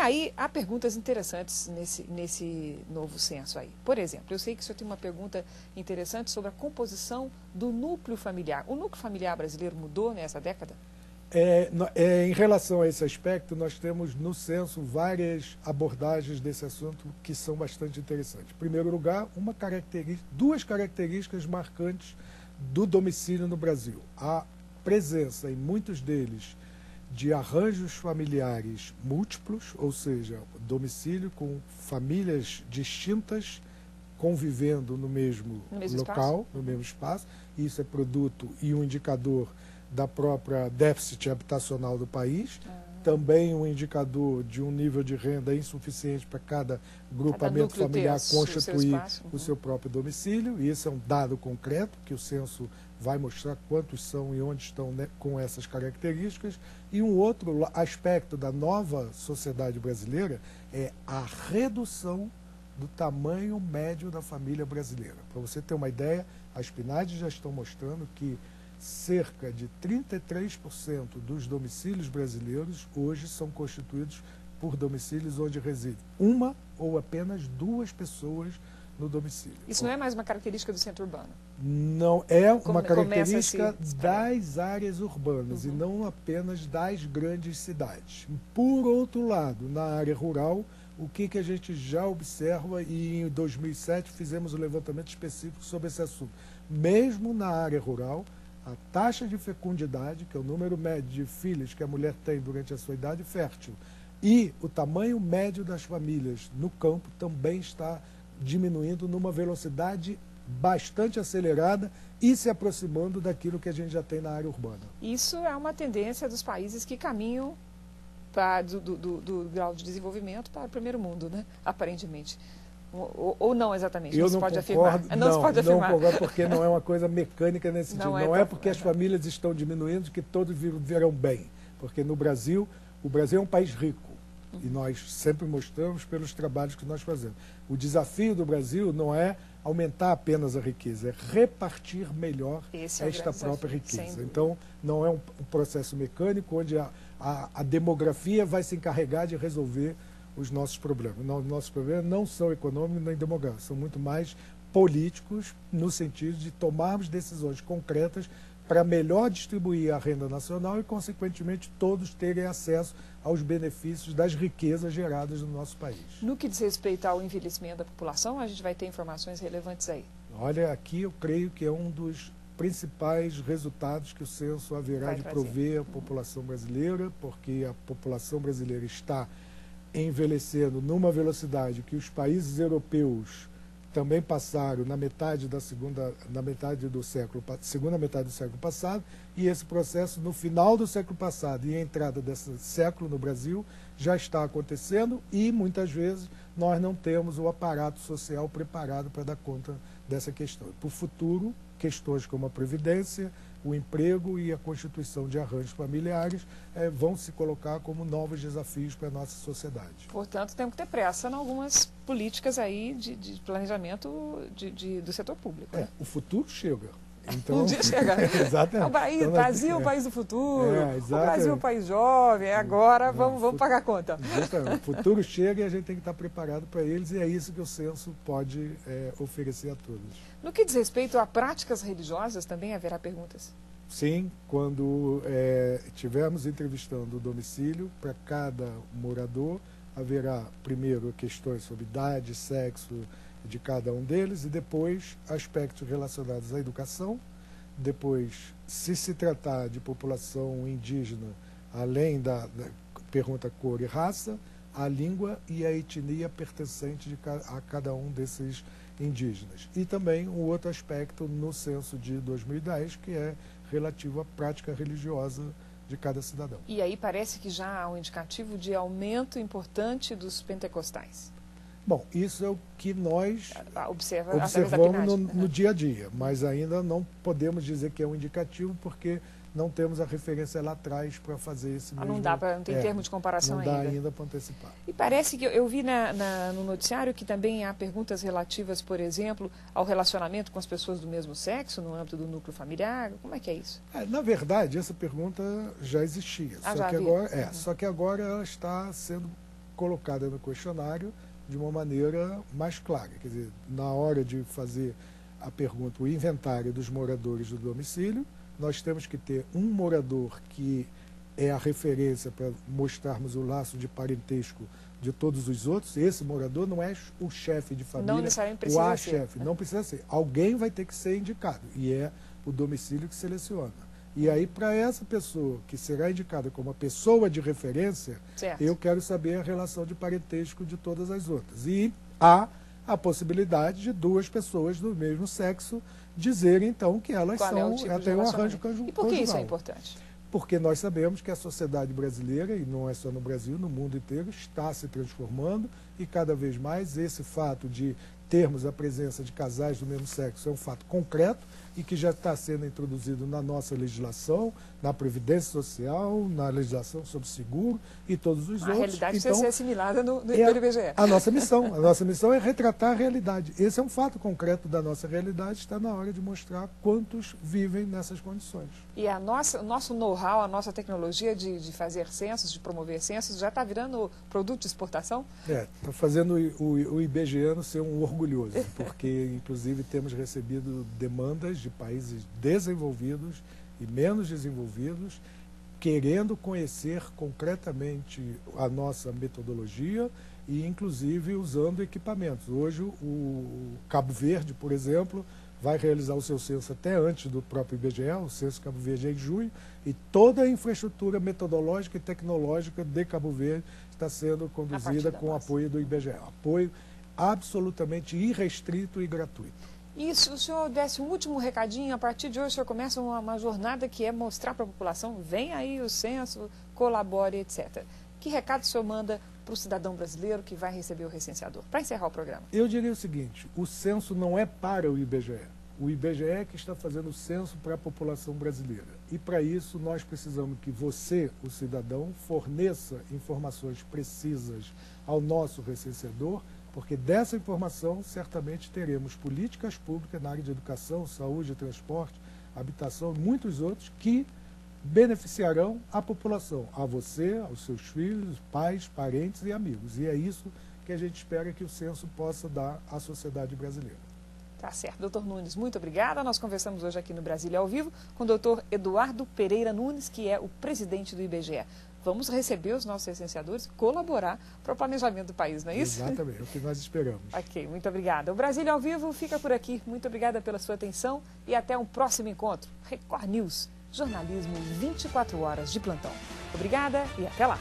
aí, há perguntas interessantes nesse novo censo aí. Por exemplo, eu sei que o senhor tem uma pergunta interessante sobre a composição do núcleo familiar. O núcleo familiar brasileiro mudou nessa década? Em relação a esse aspecto, nós temos no censo várias abordagens desse assunto que são bastante interessantes. Em primeiro lugar, duas características marcantes do domicílio no Brasil. A presença em muitos deles de arranjos familiares múltiplos, ou seja, domicílio com famílias distintas convivendo no mesmo local, no mesmo espaço. Isso é produto e um indicador da própria déficit habitacional do país, também um indicador de um nível de renda insuficiente para cada grupamento familiar constituir o seu próprio domicílio, e esse é um dado concreto que o censo vai mostrar quantos são e onde estão, né, com essas características. E um outro aspecto da nova sociedade brasileira é a redução do tamanho médio da família brasileira. Para você ter uma ideia, as PNADs já estão mostrando que cerca de 33% dos domicílios brasileiros hoje são constituídos por domicílios onde reside uma ou apenas duas pessoas no domicílio. Isso não é mais uma característica do centro urbano? Não, é uma característica das áreas urbanas e não apenas das grandes cidades. Por outro lado, na área rural, o que a gente já observa, e em 2007 fizemos um levantamento específico sobre esse assunto. Mesmo na área rural, a taxa de fecundidade, que é o número médio de filhos que a mulher tem durante a sua idade fértil, e o tamanho médio das famílias no campo também está diminuindo numa velocidade bastante acelerada e se aproximando daquilo que a gente já tem na área urbana. Isso é uma tendência dos países que caminham do grau de desenvolvimento para o primeiro mundo, né? Aparentemente. Ou não exatamente, não se pode afirmar. Não se pode afirmar. Não concordo, porque não é uma coisa mecânica nesse sentido. Não é porque as famílias estão diminuindo que todos virão bem. Porque no Brasil, o Brasil é um país rico. E nós sempre mostramos pelos trabalhos que nós fazemos. O desafio do Brasil não é aumentar apenas a riqueza, é repartir melhor esta própria riqueza. Então, não é um processo mecânico onde a demografia vai se encarregar de resolver os nossos problemas. Nossos problemas não são econômicos nem demográficos, são muito mais políticos, no sentido de tomarmos decisões concretas para melhor distribuir a renda nacional e, consequentemente, todos terem acesso aos benefícios das riquezas geradas no nosso país. No que diz respeito ao envelhecimento da população, a gente vai ter informações relevantes aí? Olha, aqui eu creio que é um dos principais resultados que o censo haverá de prover à população brasileira, porque a população brasileira está envelhecendo numa velocidade que os países europeus também passaram na metade da segunda metade do século passado, e esse processo no final do século passado e a entrada desse século no Brasil já está acontecendo e muitas vezes nós não temos o aparato social preparado para dar conta dessa questão. Para o futuro, questões como a previdência, o emprego e a constituição de arranjos familiares vão se colocar como novos desafios para a nossa sociedade. Portanto, temos que ter pressa em algumas políticas aí de planejamento do setor público. Né? O futuro chega. Então, um dia chega. Exatamente. O Brasil é o país do futuro, o Brasil é o país jovem, agora vamos pagar a conta. Exatamente. O futuro chega e a gente tem que estar preparado para eles, e é isso que o censo pode oferecer a todos. No que diz respeito a práticas religiosas, também haverá perguntas? Sim, quando estivermos entrevistando o domicílio, para cada morador, haverá primeiro questões sobre idade, sexo de cada um deles, e depois aspectos relacionados à educação. Depois, se tratar de população indígena, além da pergunta cor e raça, a língua e a etnia pertencente a cada um desses indígenas. E também um outro aspecto no censo de 2010, que é relativo à prática religiosa de cada cidadão. E aí parece que já há um indicativo de aumento importante dos pentecostais. Bom, isso é o que nós observamos no dia a dia, mas ainda não podemos dizer que é um indicativo, porque não temos a referência lá atrás para fazer esse mesmo... Não tem termo de comparação ainda. Não dá ainda para antecipar. E parece que eu vi no noticiário que também há perguntas relativas, por exemplo, ao relacionamento com as pessoas do mesmo sexo, no âmbito do núcleo familiar. Como é que é isso? Na verdade, essa pergunta já existia. Só que agora ela está sendo colocada no questionário de uma maneira mais clara. Quer dizer, na hora de fazer a pergunta, o inventário dos moradores do domicílio, nós temos que ter um morador que é a referência para mostrarmos o laço de parentesco de todos os outros. Esse morador não é o chefe de família, não necessariamente o precisa ser. chefe, não precisa ser. Alguém vai ter que ser indicado, e é o domicílio que seleciona. E aí, para essa pessoa que será indicada como a pessoa de referência, certo, eu quero saber a relação de parentesco de todas as outras. E há a possibilidade de duas pessoas do mesmo sexo dizerem, então, que elas têm um arranjo conjugal. E por que isso é importante? Porque nós sabemos que a sociedade brasileira, e não é só no Brasil, no mundo inteiro, está se transformando, e cada vez mais esse fato de termos a presença de casais do mesmo sexo é um fato concreto e que já está sendo introduzido na nossa legislação, na Previdência Social, na legislação sobre seguro e todos os outros. A realidade precisa ser assimilada pelo IBGE. A nossa missão é retratar a realidade. Esse é um fato concreto da nossa realidade, está na hora de mostrar quantos vivem nessas condições. E o nosso know-how, a nossa tecnologia de fazer censos, de promover censos, já está virando produto de exportação? Está fazendo o IBGEano ser um orgulhoso, porque, inclusive, temos recebido demandas de países desenvolvidos e menos desenvolvidos, querendo conhecer concretamente a nossa metodologia e, inclusive, usando equipamentos. Hoje, o Cabo Verde, por exemplo, vai realizar o seu censo até antes do próprio IBGE, o censo Cabo Verde é em junho, e toda a infraestrutura metodológica e tecnológica de Cabo Verde está sendo conduzida com o apoio do IBGE. Apoio absolutamente irrestrito e gratuito. E se o senhor desse um último recadinho, a partir de hoje o senhor começa uma jornada que é mostrar para a população, vem aí o censo, colabore, etc. Que recado o senhor manda para o cidadão brasileiro que vai receber o recenseador? Para encerrar o programa. Eu diria o seguinte, o censo não é para o IBGE. O IBGE é que está fazendo o censo para a população brasileira. E para isso nós precisamos que você, o cidadão, forneça informações precisas ao nosso recenseador, porque dessa informação certamente teremos políticas públicas na área de educação, saúde, transporte, habitação e muitos outros que beneficiarão a população, a você, aos seus filhos, pais, parentes e amigos. E é isso que a gente espera que o censo possa dar à sociedade brasileira. Tá certo. Doutor Nunes, muito obrigada. Nós conversamos hoje aqui no Brasília ao Vivo com o doutor Eduardo Pereira Nunes, que é o presidente do IBGE. Vamos receber os nossos recenseadores e colaborar para o planejamento do país, não é isso? Exatamente, é o que nós esperamos. Ok, muito obrigada. O Brasília ao Vivo fica por aqui. Muito obrigada pela sua atenção e até um próximo encontro. Record News, jornalismo 24 horas de plantão. Obrigada e até lá.